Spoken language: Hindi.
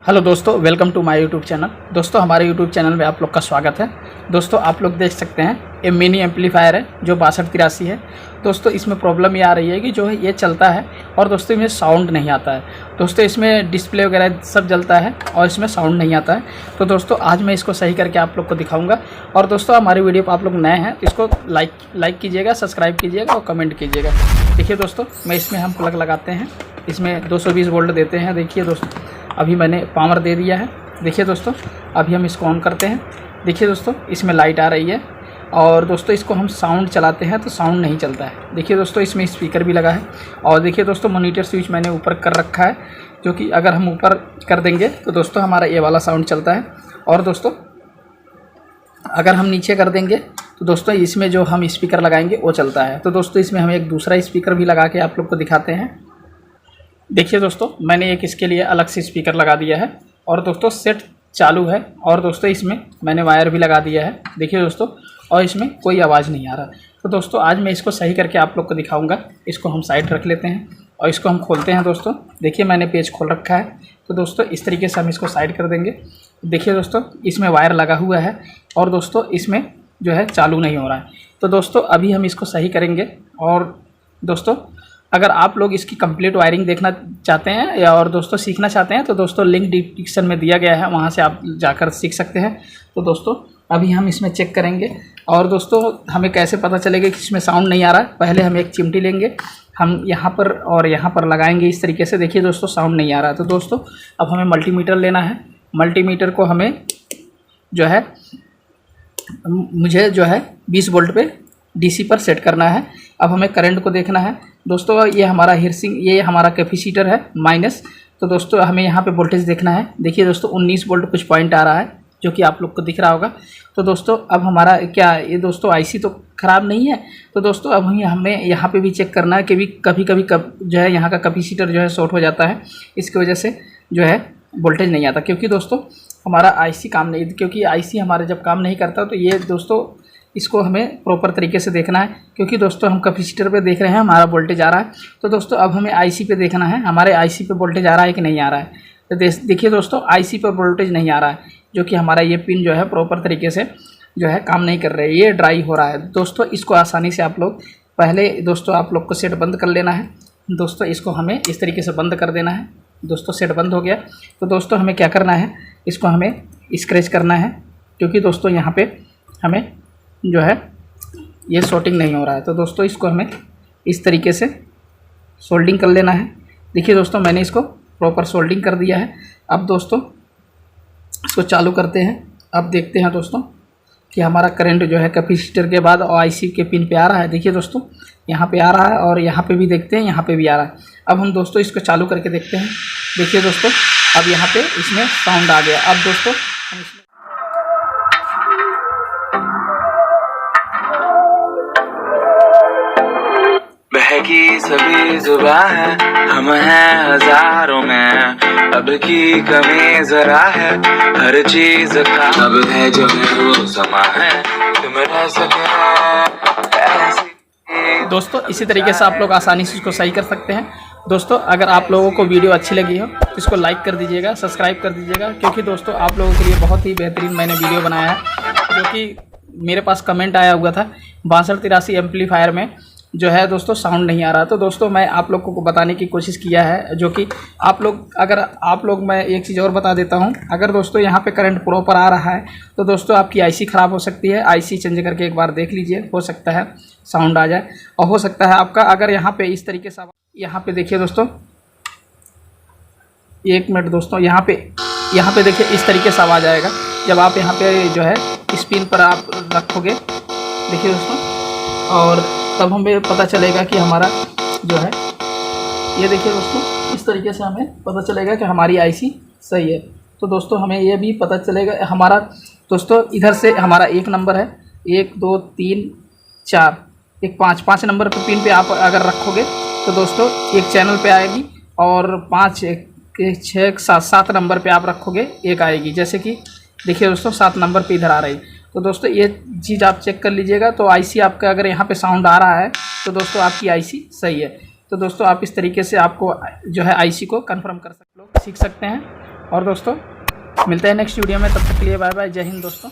हेलो दोस्तों, welcome to my YouTube channel. दोस्तों, हमारे यूट्यूब चैनल में आप लोग का स्वागत है। दोस्तों, आप लोग देख सकते हैं ये मिनी एम्पलीफायर है जो 6283 है। दोस्तों, इसमें प्रॉब्लम ये आ रही है कि जो है ये चलता है और दोस्तों इसमें साउंड नहीं आता है। दोस्तों, इसमें डिस्प्ले वगैरह सब जलता है और इसमें साउंड नहीं आता है। तो दोस्तों, आज मैं इसको सही करके आप लोग को दिखाऊँगा। और दोस्तों, हमारी वीडियो पर आप लोग नए हैं तो इसको लाइक कीजिएगा, सब्सक्राइब कीजिएगा और कमेंट कीजिएगा। देखिए दोस्तों, मैं इसमें हम प्लग लगाते हैं, इसमें 220 वोल्ट देते हैं। देखिए दोस्तों, अभी मैंने पावर दे दिया है। देखिए दोस्तों, अभी हम इसको ऑन करते हैं। देखिए दोस्तों, इसमें लाइट आ रही है और दोस्तों इसको हम साउंड चलाते हैं तो साउंड नहीं चलता है। देखिए दोस्तों, इसमें स्पीकर भी लगा है और देखिए दोस्तों, मॉनिटर स्विच मैंने ऊपर कर रखा है, जो कि अगर हम ऊपर कर देंगे तो दोस्तों हमारा ये वाला साउंड चलता है। और दोस्तों अगर हम नीचे कर देंगे तो दोस्तों इसमें जो हम स्पीकर लगाएंगे वो चलता है। तो दोस्तों इसमें हम एक दूसरा स्पीकर भी लगा के आप लोग को दिखाते हैं। देखिए दोस्तों, मैंने एक इसके लिए अलग से स्पीकर लगा दिया है और दोस्तों सेट चालू है और दोस्तों इसमें मैंने वायर भी लगा दिया है। देखिए दोस्तों, और इसमें कोई आवाज़ नहीं आ रहा। तो दोस्तों आज मैं इसको सही करके आप लोग को दिखाऊंगा। इसको हम साइड रख लेते हैं और इसको हम खोलते हैं। दोस्तों देखिए, मैंने पेज खोल रखा है। तो दोस्तों इस तरीके से हम इसको साइड कर देंगे। देखिए दोस्तों, इसमें वायर लगा हुआ है और दोस्तों इसमें जो है चालू नहीं हो रहा है। तो दोस्तों अभी हम इसको सही करेंगे। और दोस्तों अगर आप लोग इसकी कंप्लीट वायरिंग देखना चाहते हैं या और दोस्तों सीखना चाहते हैं तो दोस्तों लिंक डिस्क्रिप्शन में दिया गया है, वहां से आप जाकर सीख सकते हैं। तो दोस्तों अभी हम इसमें चेक करेंगे। और दोस्तों हमें कैसे पता चलेगा कि इसमें साउंड नहीं आ रहा है, पहले हम एक चिमटी लेंगे, हम यहाँ पर और यहाँ पर लगाएंगे इस तरीके से। देखिए दोस्तों, साउंड नहीं आ रहा है। तो दोस्तों अब हमें मल्टीमीटर लेना है। मल्टीमीटर को हमें जो है मुझे जो है 20 वोल्ट पे डीसी पर सेट करना है। अब हमें करंट को देखना है। दोस्तों ये हमारा हियरसिंग, ये हमारा कैपेसिटर है माइनस। तो दोस्तों हमें यहाँ पे वोल्टेज देखना है। देखिए दोस्तों 19 वोल्ट कुछ पॉइंट आ रहा है, जो कि आप लोग को दिख रहा होगा। तो दोस्तों अब हमारा क्या ये दोस्तों आईसी तो ख़राब नहीं है। तो दोस्तों अब हमें यहाँ पे भी चेक करना है कि कभी कभी जो है यहाँ का कैपेसिटर जो है शॉर्ट हो जाता है, इसकी वजह से जो है वोल्टेज नहीं आता। क्योंकि दोस्तों हमारा आईसी काम नहीं, क्योंकि आईसी हमारा जब काम नहीं करता तो ये दोस्तों इसको हमें प्रॉपर तरीके से देखना है। क्योंकि दोस्तों हम कैपेसिटर पे देख रहे हैं हमारा वोल्टेज आ रहा है। तो दोस्तों अब हमें आईसी पे देखना है, हमारे आईसी पे वोल्टेज आ रहा है कि नहीं आ रहा है। तो देखिए दोस्तों, आईसी पर वोल्टेज नहीं आ रहा है, जो कि हमारा ये पिन जो है प्रॉपर तरीके से जो है काम नहीं कर रहा है, ये ड्राई हो रहा है। दोस्तों इसको आसानी से आप लोग पहले दोस्तों आप लोग को सेट बंद कर लेना है। दोस्तों इसको हमें इस तरीके से बंद कर देना है। दोस्तों सेट बंद हो गया। तो दोस्तों हमें क्या करना है, इसको हमें स्क्रैच करना है, क्योंकि दोस्तों यहाँ पे हमें जो है ये शॉर्टिंग नहीं हो रहा है। तो दोस्तों इसको हमें इस तरीके से सोल्डिंग कर लेना है। देखिए दोस्तों, मैंने इसको प्रॉपर सोल्डिंग कर दिया है। अब दोस्तों इसको चालू करते हैं। अब देखते हैं दोस्तों कि हमारा करंट जो है कैपेसिटर के बाद और आईसी के पिन पे आ रहा है। देखिए दोस्तों यहाँ पे आ रहा है और यहाँ पे भी देखते हैं, यहाँ पे भी आ रहा है। अब हम दोस्तों इसको चालू करके देखते हैं। देखिए दोस्तों, अब यहाँ पे इसमें साउंड आ गया। अब दोस्तों हम इसमें बहकी सभी जुबां है, हम हैं हजारों में, अब की कमी जरा है, हर चीज का अब है जो है वो समा है, तुम रह सके ऐसी। दोस्तों इसी तरीके से आप लोग आसानी से इसको सही कर सकते हैं। दोस्तों अगर आप लोगों को वीडियो अच्छी लगी हो तो इसको लाइक कर दीजिएगा, सब्सक्राइब कर दीजिएगा। क्योंकि दोस्तों आप लोगों के लिए बहुत ही बेहतरीन मैंने वीडियो बनाया है, जो कि मेरे पास कमेंट आया हुआ था 6283 एम्पलीफायर में जो है दोस्तों साउंड नहीं आ रहा। तो दोस्तों मैं आप लोगों को बताने की कोशिश किया है, जो कि आप लोग अगर आप लोग मैं एक चीज़ और बता देता हूं, अगर दोस्तों यहाँ पे करंट प्रॉपर आ रहा है तो दोस्तों आपकी आईसी ख़राब हो सकती है। आईसी चेंज करके एक बार देख लीजिए, हो सकता है साउंड आ जाए। और हो सकता है आपका अगर यहाँ पे इस तरीके से, यहाँ पे देखिए दोस्तों, एक मिनट दोस्तों, यहाँ पे देखिए इस तरीके से आवाज़ आएगा जब आप यहाँ पे जो है इस पिन पर आप रखोगे। देखिए दोस्तों, और तब हमें पता चलेगा कि हमारा जो है ये देखिए दोस्तों इस तरीके से हमें पता चलेगा कि हमारी आईसी सही है। तो दोस्तों हमें ये भी पता चलेगा हमारा दोस्तों इधर से हमारा एक नंबर है, 1 2 3 4 एक 5 नंबर पे पिन पे आप अगर रखोगे तो दोस्तों एक चैनल पे आएगी, और 5 1 6 7 नंबर पे आप रखोगे एक आएगी। जैसे कि देखिए दोस्तों 7 नंबर पे इधर आ रही। तो दोस्तों ये चीज़ आप चेक कर लीजिएगा। तो आईसी आपका अगर यहाँ पे साउंड आ रहा है तो दोस्तों आपकी आईसी सही है। तो दोस्तों आप इस तरीके से आपको जो है आईसी को कंफर्म कर सकते, लोग सीख सकते हैं। और दोस्तों मिलते हैं नेक्स्ट वीडियो में, तब तक के लिए बाय बाय, जय हिंद दोस्तों।